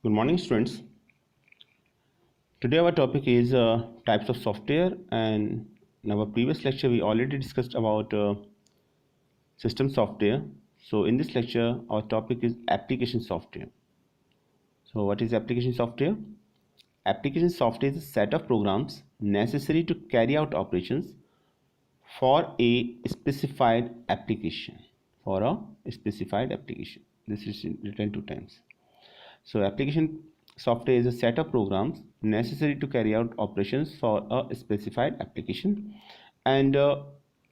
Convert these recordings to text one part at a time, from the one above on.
Good morning, students. Today our topic is types of software, and in our previous lecture we already discussed about system software. So in this lecture our topic is application software. So what is application software? Application software is a set of programs necessary to carry out operations for a specified application. For a specified application. This is written two times. So application software is a set of programs necessary to carry out operations for a specified application, and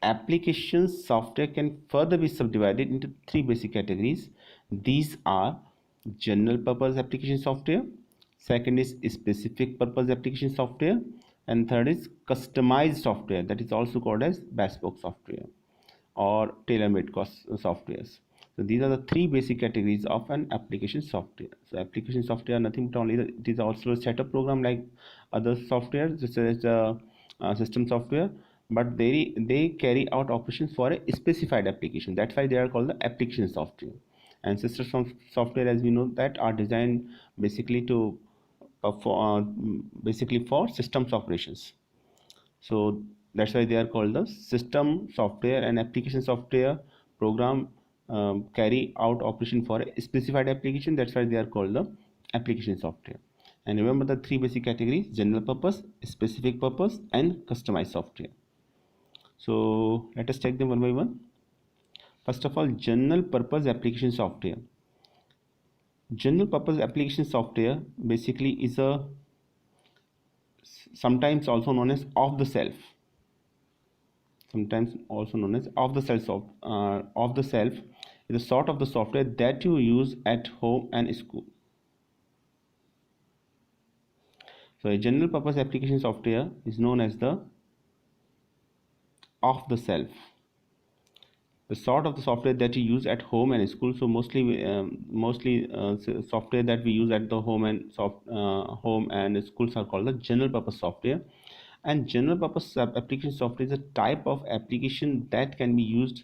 application software can further be subdivided into three basic categories. These are general purpose application software, second is specific purpose application software, and third is customized software, that is also called as bespoke software or tailor-made softwares. So these are the three basic categories of an application software. So application software nothing but only it is also a set of program like other software such as system software, but they carry out operations for a specified application. That's why they are called the application software. And system software, as we know, that are designed basically to basically for systems operations. So that's why they are called the system software, and application software program carry out operation for a specified application. That's why they are called the application software. And remember the three basic categories: general purpose, specific purpose, and customized software. So let us take them one by one. First of all, general purpose application software. General purpose application software basically is a sometimes also known as off the shelf, sometimes also known as off the shelf is a sort of the software that you use at home and school. So a general purpose application software is known as the off the shelf, the sort of the software that you use at home and school. So mostly software that we use at the home and schools are called the general purpose software. And general purpose application software is a type of application that can be used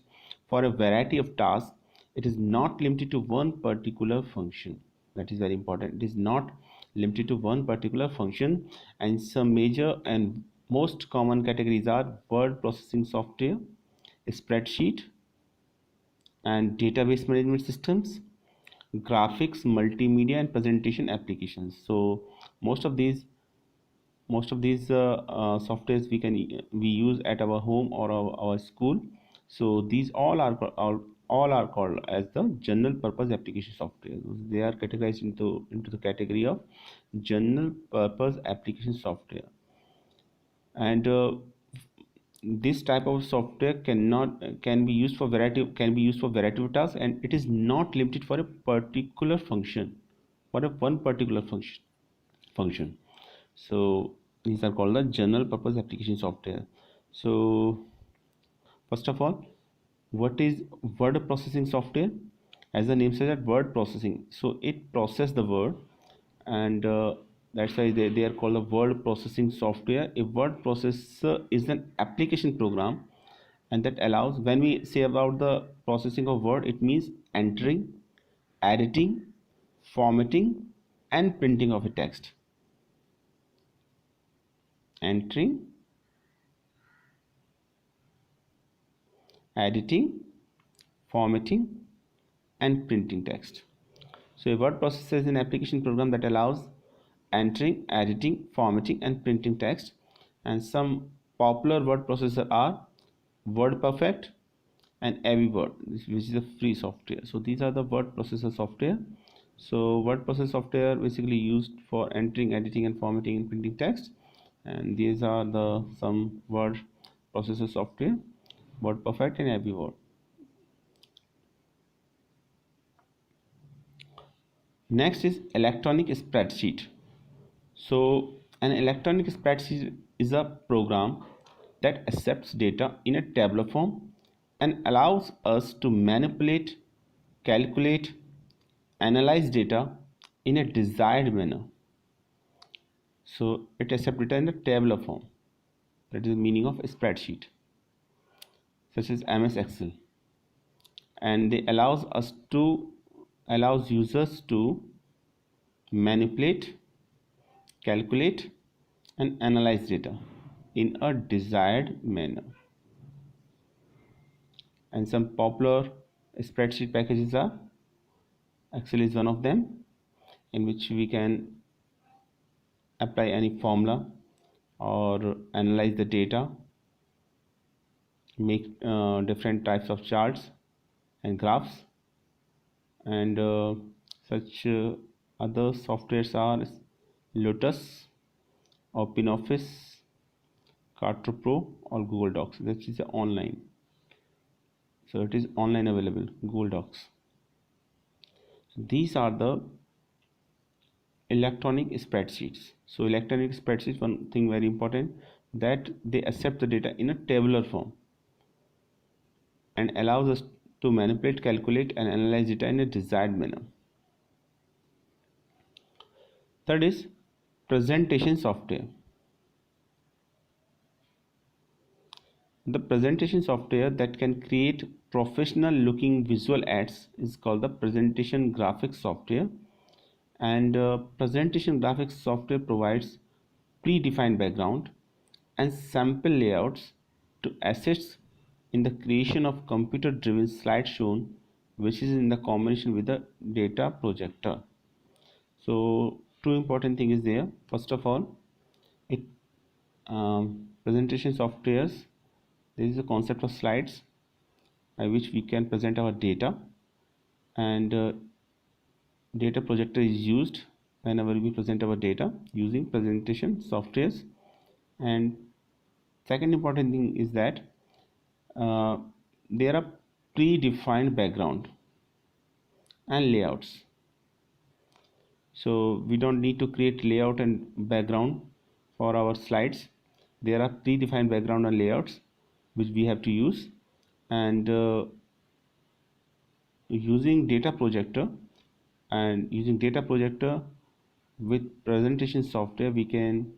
for a variety of tasks. It is not limited to one particular function. That is very important. It is not limited to one particular function. And some major and most common categories are word processing software, spreadsheet and database management systems, graphics, multimedia and presentation applications. So most of these softwares we use at our home or our school. So these all are called as the general purpose application software. They are categorized into the category of general purpose application software. And this type of software can be used for variety of tasks, and it is not limited for a particular function, for a one particular function. So these are called the general purpose application software. So first of all, what is word processing software? As the name says, that word processing, so it processes the word, and that's why they are called the word processing software. A word processor is an application program, and that allows, when we say about the processing of word, it means entering, editing, formatting and printing of a text. Entering, editing, formatting and printing text. So a word processor is an application program that allows entering, editing, formatting and printing text. And some popular word processor are WordPerfect and AviWord, which is a free software. So these are the word processor software. So word processor software basically used for entering, editing and formatting and printing text. And these are the some word processor software: WordPerfect and AviWord. Next is electronic spreadsheet. So an electronic spreadsheet is a program that accepts data in a tabular form and allows us to manipulate, calculate, analyze data in a desired manner. So it accepts data in a tabular form. That is the meaning of a spreadsheet, such as MS Excel, and they allows users to manipulate, calculate, and analyze data in a desired manner. And some popular spreadsheet packages are Excel is one of them, in which we can apply any formula or analyze the data, make different types of charts and graphs, and such other softwares are Lotus, OpenOffice, Carto Pro, or Google Docs. That is online, so it is online available, Google Docs. These are the electronic spreadsheets. So electronic spreadsheets, one thing very important, that they accept the data in a tabular form and allows us to manipulate, calculate, and analyze data in a desired manner. Third is presentation software. The presentation software that can create professional looking visual ads is called the presentation graphics software. And presentation graphics software provides predefined background and sample layouts to assist in the creation of computer driven slide shown, which is in the combination with the data projector. So two important things is there. First of all, it presentation softwares, there is a concept of slides by which we can present our data, and data projector is used whenever we present our data using presentation softwares. And second important thing is that uh, there are predefined background and layouts, so we don't need to create layout and background for our slides. There are predefined background and layouts which we have to use, and using data projector with presentation software, we can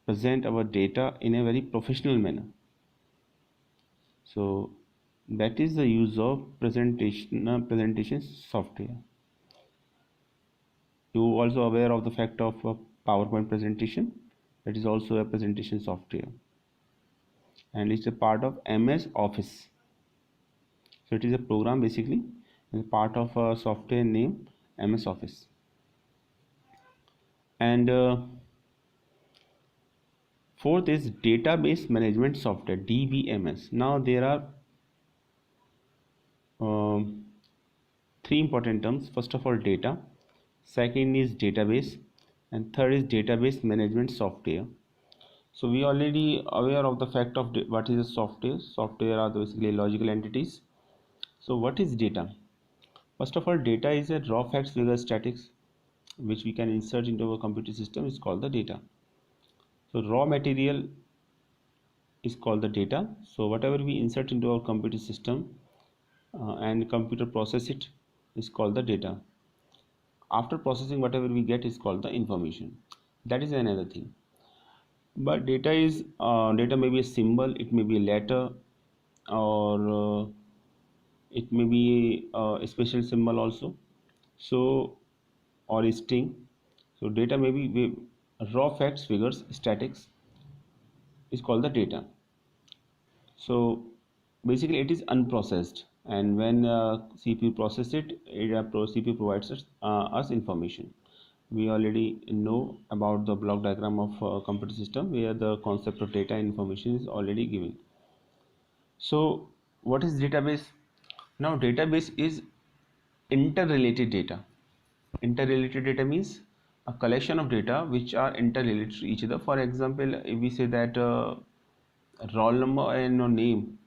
present our data in a very professional manner. So that is the use of presentation software. You also aware of the fact of PowerPoint presentation, that is also a presentation software, and it's a part of MS Office. So it is a program, basically it's a part of a software named MS Office. And fourth is database management software, DBMS. Now there are um, three important terms. First of all, data, second is database, and third is database management software. So we already aware of the fact of what is a software are basically logical entities. So what is data? First of all, data is a raw facts, figures, statics which we can insert into our computer system is called the data. So raw material is called the data. So whatever we insert into our computer system and computer process it is called the data. After processing, whatever we get is called the information. That is another thing. But data may be a symbol, it may be a letter, or it may be a special symbol also. So or a string. So data may be raw facts, figures, statics is called the data. So basically it is unprocessed, and when CPU process it, CPU provides us information. We already know about the block diagram of computer system where the concept of data information is already given. So what is database? Now database is interrelated data. Interrelated data means a collection of data which are interrelated to each other. For example, if we say that roll number and name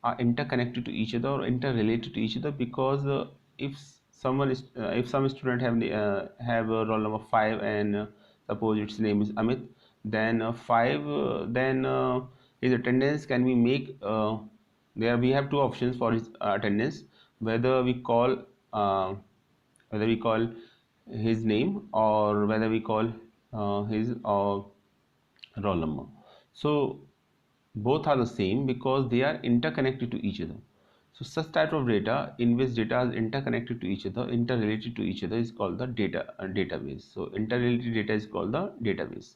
are interconnected to each other or interrelated to each other, because if someone is if some student have a roll number 5 and suppose its name is Amit, then 5 then his attendance can be make there we have two options for his attendance, whether we call uh, whether we call his name or whether we call his roll number. So both are the same because they are interconnected to each other. So such type of data in which data is interconnected to each other, interrelated to each other, is called the database. So interrelated data is called the database,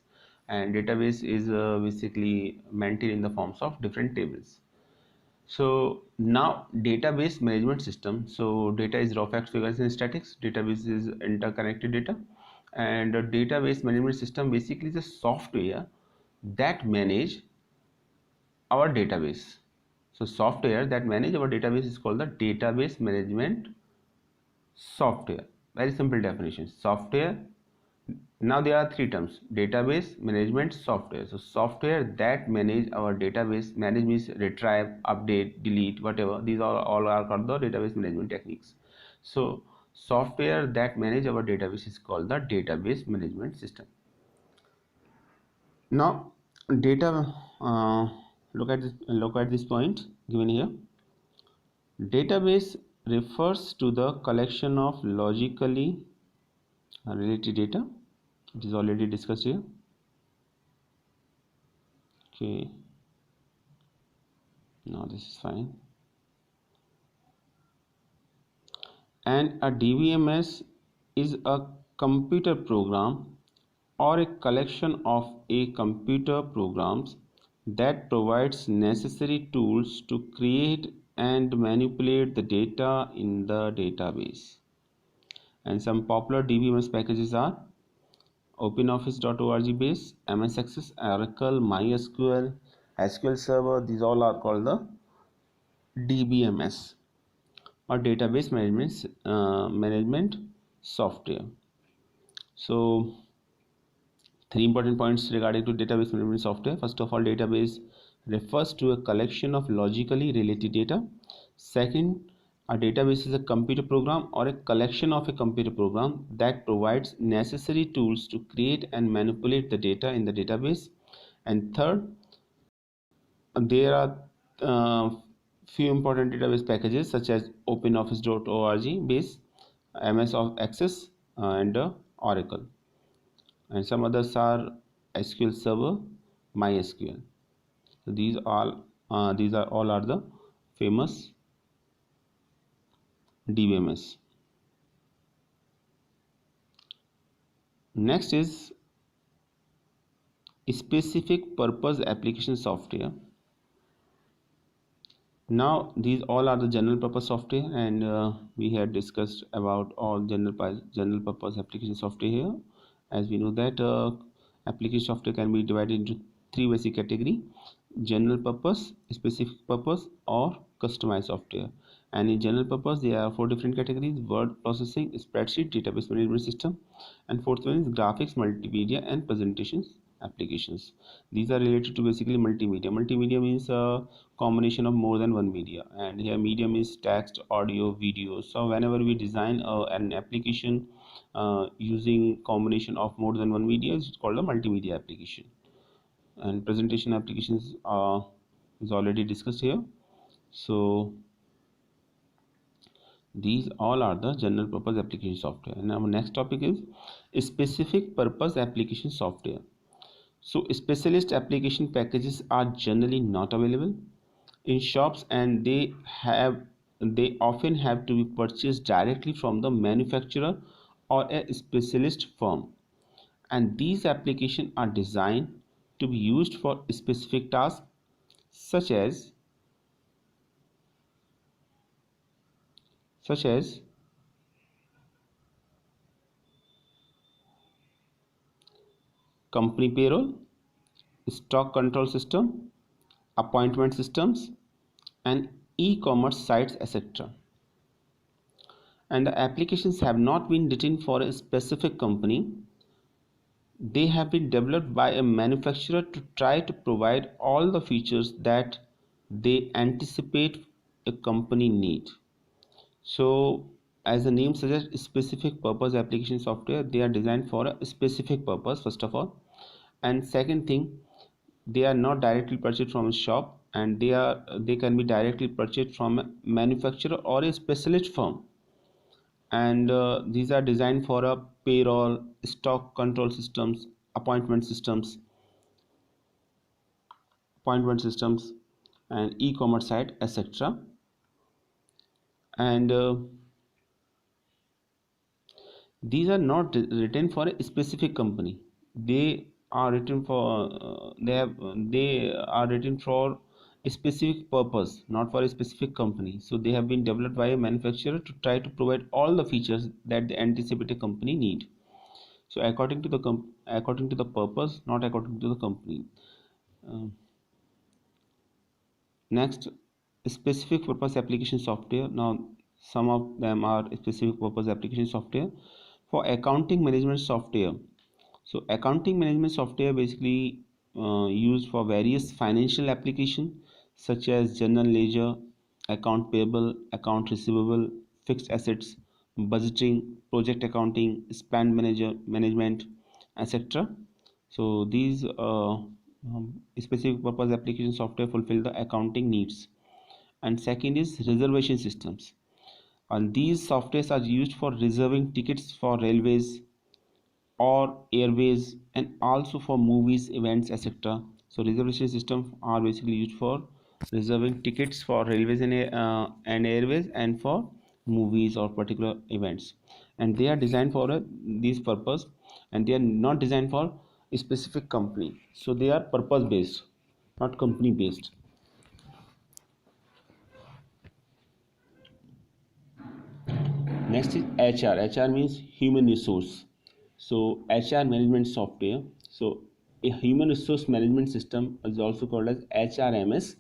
and database is basically maintained in the forms of different tables. So now database management system. So data is raw facts, figures, and statistics. Database is interconnected data, and a database management system basically is a software that manage our database. So software that manage our database is called the database management software. Very simple definition. Software. Now there are three terms: database management software. So software that manage our database. Manage means retrieve, update, delete, whatever. These all are called the database management techniques. So software that manage our database is called the database management system. Now data, look at this point given here. Database refers to the collection of logically related data. It is already discussed here. Okay, now this is fine. And a DBMS is a computer program or a collection of a computer programs that provides necessary tools to create and manipulate the data in the database. And some popular DBMS packages are OpenOffice.org base, MS Access, Oracle, MySQL, SQL Server. These all are called the DBMS or database management software. So three important points regarding to database management software. First of all, database refers to a collection of logically related data. Second, a database is a computer program or a collection of a computer program that provides necessary tools to create and manipulate the data in the database. And third, there are few important database packages such as OpenOffice.org base, MS Access, and Oracle. And some others are SQL Server, MySQL. So these are all are the famous DBMS. Next is specific purpose application software. Now these all are the general purpose software, and we had discussed about all general purpose application software here. As we know that application software can be divided into three basic category: general purpose, specific purpose, or customized software. And in general purpose there are four different categories: word processing, spreadsheet, database management system, and fourth one is graphics, multimedia, and presentations applications. These are related to basically multimedia. Multimedia means a combination of more than one media, and here media means text, audio, video. So whenever we design an application using combination of more than one media, it's called a multimedia application. And presentation applications is already discussed here. So these all are the general purpose application software. And our next topic is specific purpose application software. So specialist application packages are generally not available in shops, and they often have to be purchased directly from the manufacturer or a specialist firm. And these applications are designed to be used for specific tasks such as company payroll, stock control system, appointment systems, and e-commerce sites, etc. And the applications have not been written for a specific company. They have been developed by a manufacturer to try to provide all the features that they anticipate a company need. So as the name suggests, specific purpose application software, they are designed for a specific purpose, first of all. And second thing, they are not directly purchased from a shop, and they can be directly purchased from a manufacturer or a specialist firm. And these are designed for a payroll, stock control systems, appointment systems, and e-commerce site, etc. and these are not written for a specific company. They are written for they are written for a specific purpose, not for a specific company. So they have been developed by a manufacturer to try to provide all the features that the anticipated company need. So according to the purpose, not according to the company. Um Next, specific purpose application software. Now, some of them are specific purpose application software for accounting management software. So, accounting management software basically used for various financial application such as general ledger, account payable, account receivable, fixed assets, budgeting, project accounting, spend manager management, etc. So these specific purpose application software fulfill the accounting needs. And second is reservation systems. And these softwares are used for reserving tickets for railways or airways and also for movies, events, etc. So reservation systems are basically used for reserving tickets for railways and airways and for movies or particular events. And they are designed for this purpose, and they are not designed for a specific company. So they are purpose based, not company based. Next is HR. HR means human resource. So HR management software. So a human resource management system is also called as HRMS,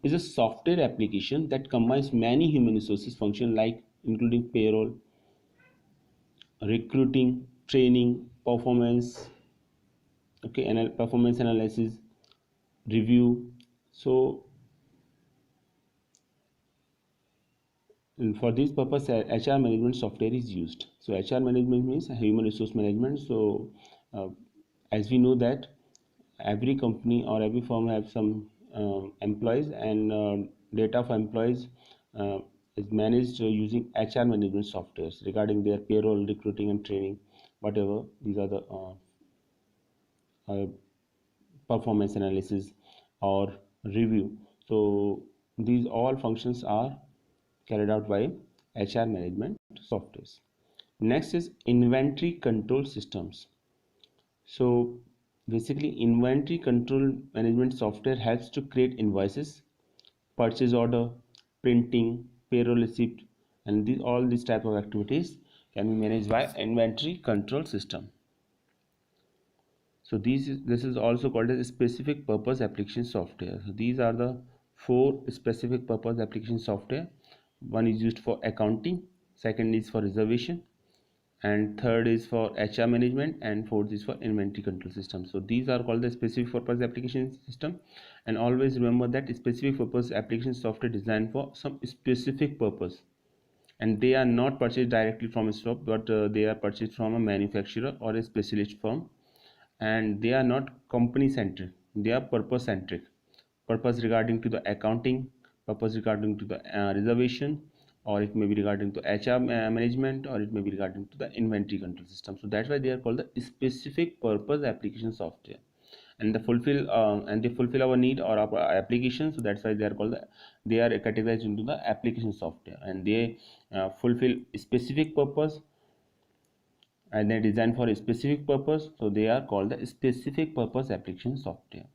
is a software application that combines many human resources function like including payroll, recruiting, training, performance, okay, and performance analysis, review. So for this purpose, HR management software is used. So HR management means human resource management. So uh, as we know that every company or every firm have some employees, and data of employees uh, is managed using HR management softwares regarding their payroll, recruiting, and training, whatever. These are the uh, performance analysis or review. So these all functions are carried out by HR management softwares. Next is inventory control systems. So basically inventory control management software helps to create invoices, purchase order, printing, payroll receipt, and all these type of activities can be managed by inventory control system. So this is also called as specific purpose application software. So these are the four specific purpose application software. One is used for accounting, second is for reservation, and third is for HR management, and fourth is for inventory control system. So these are called the specific purpose application system. And always remember that specific purpose application software designed for some specific purpose, and they are not purchased directly from a shop, but they are purchased from a manufacturer or a specialist firm, and they are not company centric, they are purpose centric. Purpose regarding to the accounting, purpose regarding to the reservation, or it may be regarding to HR management, or it may be regarding to the inventory control system. So that's why they are called the specific purpose application software, and they fulfill our need or our application. So that's why they are called they are categorized into the application software, and they fulfill specific purpose, and they're designed for a specific purpose. So they are called the specific purpose application software.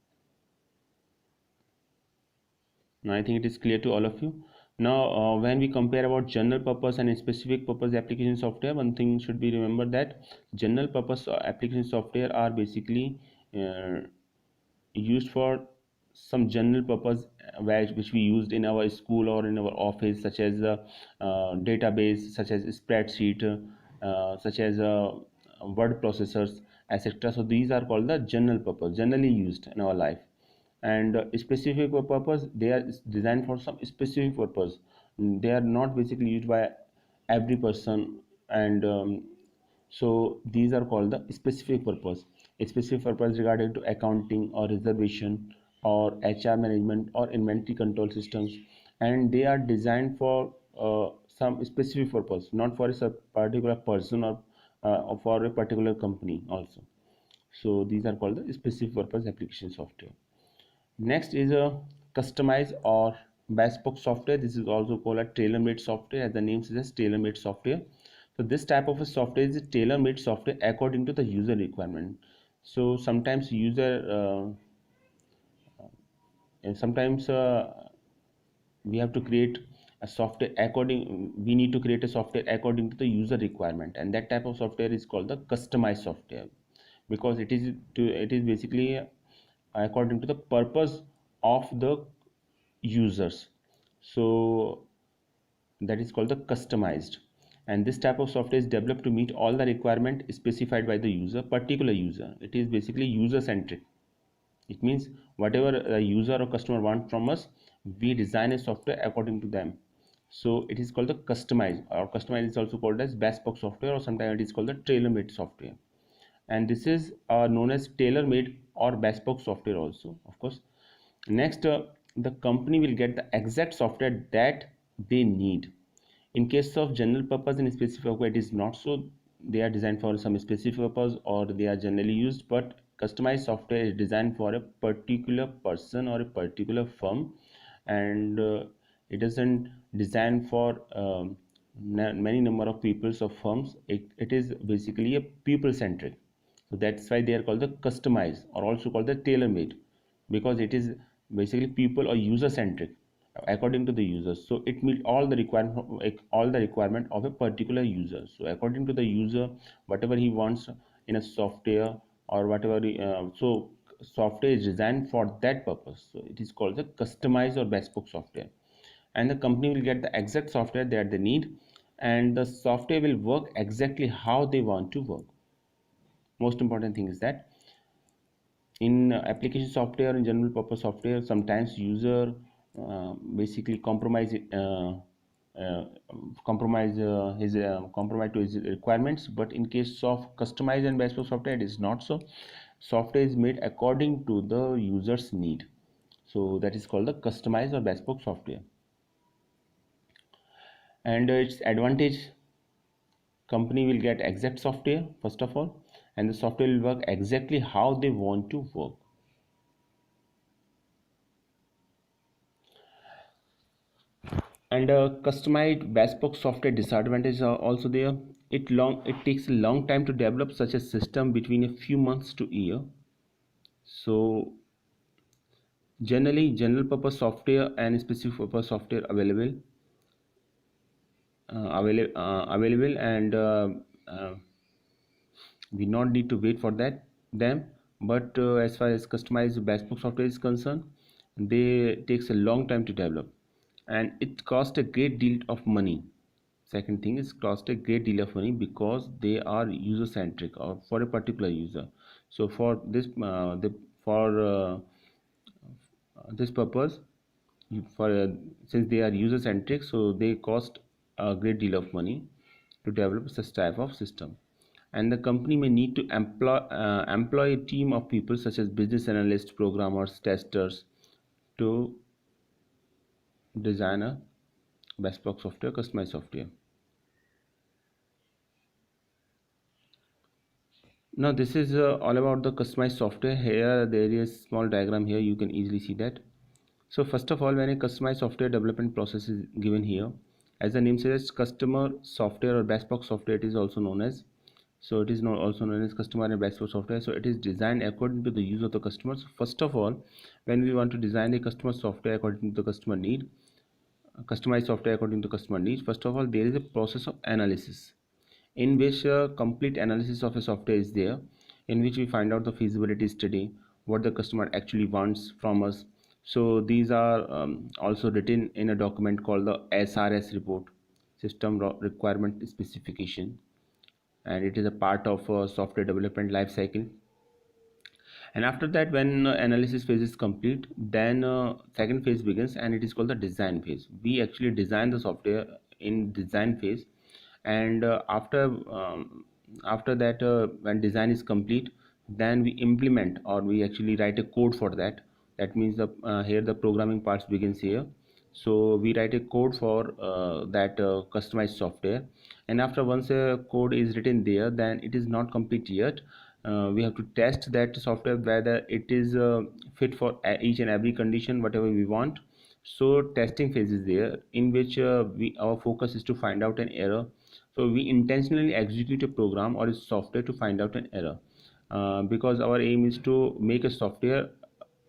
Now I think it is clear to all of you. Now when we compare about general purpose and specific purpose application software, one thing should be remembered that general purpose application software are basically uh, used for some general purpose which we used in our school or in our office, such as database, such as spreadsheet, such as word processors, etc. So these are called the general purpose, generally used in our life. And specific purpose, they are designed for some specific purpose. They are not basically used by every person, and so these are called the specific purpose. A specific purpose regarding to accounting or reservation or HR management or inventory control systems, and they are designed for some specific purpose, not for a particular person or for a particular company also. So these are called the specific purpose application software. Next is a customize or bespoke software. This is also called a tailor-made software, as the name suggests, tailor-made software. So this type of a software is a tailor-made software according to the user requirement. So sometimes sometimes we have to create a software according we need to create a software according to the user requirement, and that type of software is called the customized software, because it is basically according to the purpose of the users. So that is called the customized, and this type of software is developed to meet all the requirement specified by the particular user. It is basically user centric. It means whatever a user or customer want from us, we design a software according to them. So it is called the customized, or customized is also called as bespoke software, or sometimes it is called the tailor-made software. And this is known as tailor-made or bespoke software also, of course. Next, the company will get the exact software that they need. In case of general purpose and specific purpose, it is not so. They are designed for some specific purpose, or they are generally used, but customized software is designed for a particular person or a particular firm, and it doesn't design for many number of peoples or firms. It is basically a people centric. So that's why they are called the customized, or also called the tailor made, because it is basically people or user centric according to the users. So it meets all the requirement of a particular user. So according to the user, whatever he wants in a software, or whatever so software is designed for that purpose. So it is called the customized or bespoke software, and the company will get the exact software that they need, and the software will work exactly how they want to work. Most important thing is that in application software and general purpose software, sometimes user basically uh, compromise to his requirements. But in case of customized and bespoke software, it is not so. Software is made according to the user's need, so that is called the customized or bespoke software. And its advantage: company will get exact software first of all, and the software will work exactly how they want to work. And customized bespoke software disadvantages are also there. It takes a long time to develop such a system, between a few months to a year. So generally general purpose software and specific purpose software available, and uh, we not need to wait for them. But as far as customized bespoke software is concerned, they takes a long time to develop, and it costs a great deal of money. Second thing is cost a great deal of money, because they are user centric or for a particular user. So for for this purpose, for since they are user centric, so they cost a great deal of money to develop such type of system. And the company may need to employ a team of people such as business analysts, programmers, testers, to design a bespoke software, customized software. Now this is all about the customized software. Here there is small diagram here, you can easily see that. So first of all, when a customized software development process is given here, as the name suggests, customer software or bespoke software it is also known as. So it is also known as customer and bespoke software. So it is designed according to the use of the customers. First of all, when we want to design a customer software according to the customer need, customized software according to customer needs, first of all there is a process of analysis, in which a complete analysis of a software is there, in which we find out the feasibility study, what the customer actually wants from us. So these are also written in a document called the SRS report, system requirement specification, and it is a part of a software development life cycle. And after that, when analysis phase is complete, then second phase begins, and it is called the design phase. We actually design the software in design phase, and after that, when design is complete, then we implement, or we actually write a code for that. That means the here the programming parts begins here. So we write a code for that customized software, and after once a code is written there, then it is not complete yet. We have to test that software whether it is fit for each and every condition whatever we want. So testing phase is there, in which we our focus is to find out an error. So we intentionally execute a program or a software to find out an error, because our aim is to make a software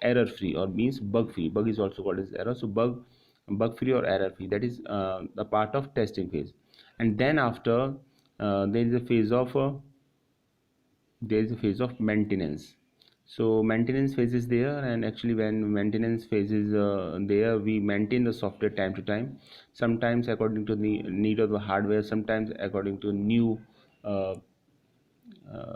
error free, or means bug free. Bug is also called as error. So bug free or error free, that is the part of testing phase. And then after, there is a phase of maintenance. So maintenance phase is there, and actually when maintenance phase is there, we maintain the software time to time, sometimes according to the need of the hardware, sometimes according to uh,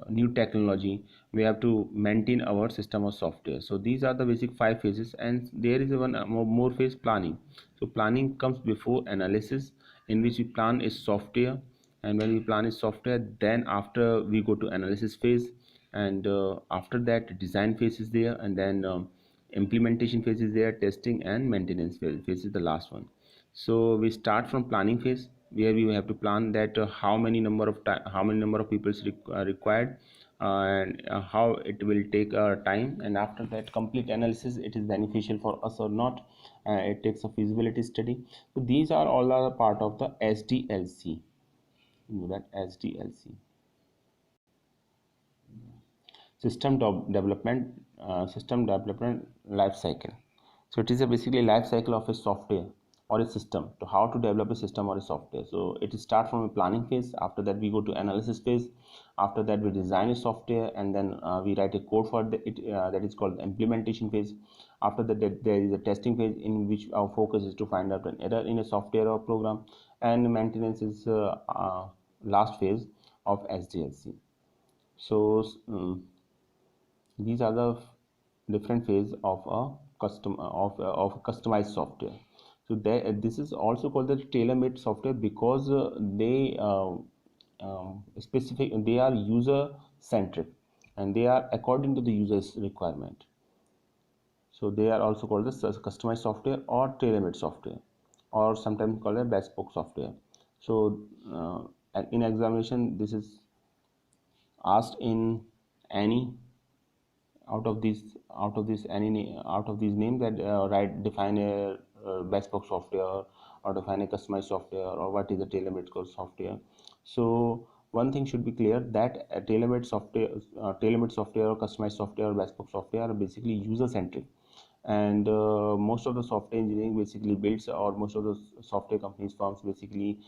new technology. We have to maintain our system of software. So these are the basic five phases, and there is one more phase, planning. So planning comes before analysis, in which we plan a software. And when we plan a software, then after we go to analysis phase, and after that design phase is there, and then implementation phase is there, testing and maintenance phase is the last one. So we start from planning phase, where we have to plan that how many number of people is required, and how it will take time. And after that complete analysis, it is beneficial for us or not. It takes a feasibility study. So these are all are part of the SDLC. You know that SDLC, system development life cycle. So it is a basically life cycle of a software or a system, to how to develop a system or a software. So it start from a planning phase, after that we go to analysis phase, after that we design a software, and then we write a code for that is called the implementation phase. After that, there is a testing phase, in which our focus is to find out an error in a software or program, and maintenance is last phase of SDLC. So these are the different phase of a of a customized software. So this is also called the tailor-made software, because they are user centric, and they are according to the user's requirement. So they are also called the customized software or tailor-made software, or sometimes called a bespoke software. So in examination, this is asked in any out of these names, that write define a bespoke software, or define a customized software, or what is a tailor-made software. So one thing should be clear, that a tailor-made software or customized software or bespoke software are basically user centric. And most of the software engineering basically builds, or most of the software companies firms basically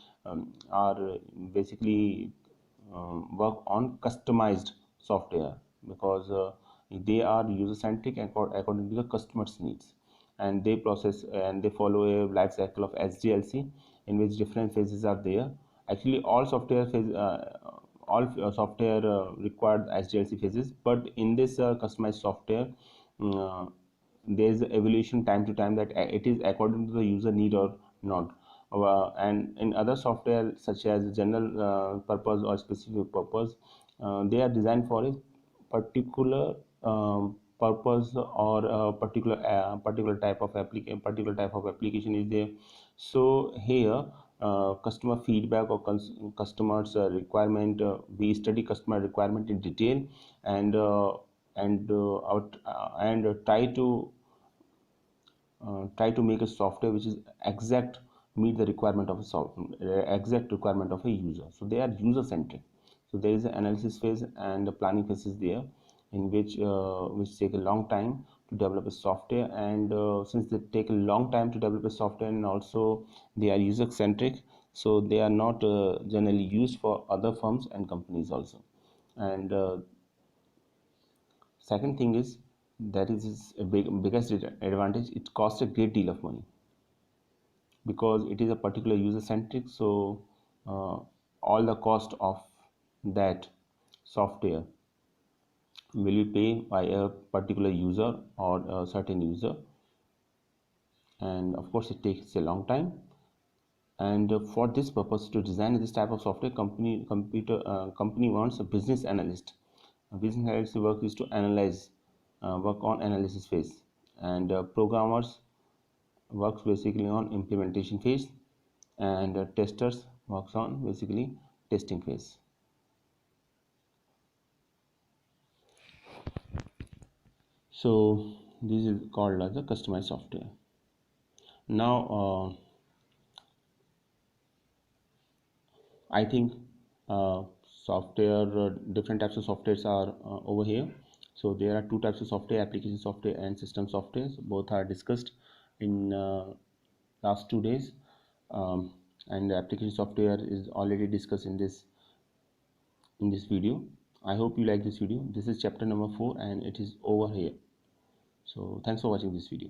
are basically work on customized software, because they are user centric according to the customer's needs. And they process and they follow a life cycle of SDLC, in which different phases are there. Actually all software required SDLC phases, but in this customized software, mm, there is evaluation time to time, that it is according to the user need or not. And in other software, such as general purpose or specific purpose, they are designed for a particular purpose, or a particular type of application is there. So here, customer feedback or customers requirement, we study customer requirement in detail, and try to make a software which is exact, meet the requirement of exact requirement of a user. So they are user centric. So there is an analysis phase and the planning phase is there, in which take a long time to develop a software. And since they take a long time to develop a software, and also they are user centric, so they are not generally used for other firms and companies also. And second thing is, that is a biggest advantage, it costs a great deal of money, because it is a particular user centric. So all the cost of that software will be paid by a particular user or a certain user. And of course it takes a long time. And for this purpose, to design this type of software, company wants a business analyst. A business analyst work is to analyze, work on analysis phase, and programmers works basically on implementation phase, and testers works on basically testing phase. So this is called as a customized software. Now I think uh, software different types of softwares are over here. So there are two types of software: application software and system software. So both are discussed in last 2 days, and the application software is already discussed in this video. I hope you like this video. This is chapter number 4 and it is over here. So thanks for watching this video.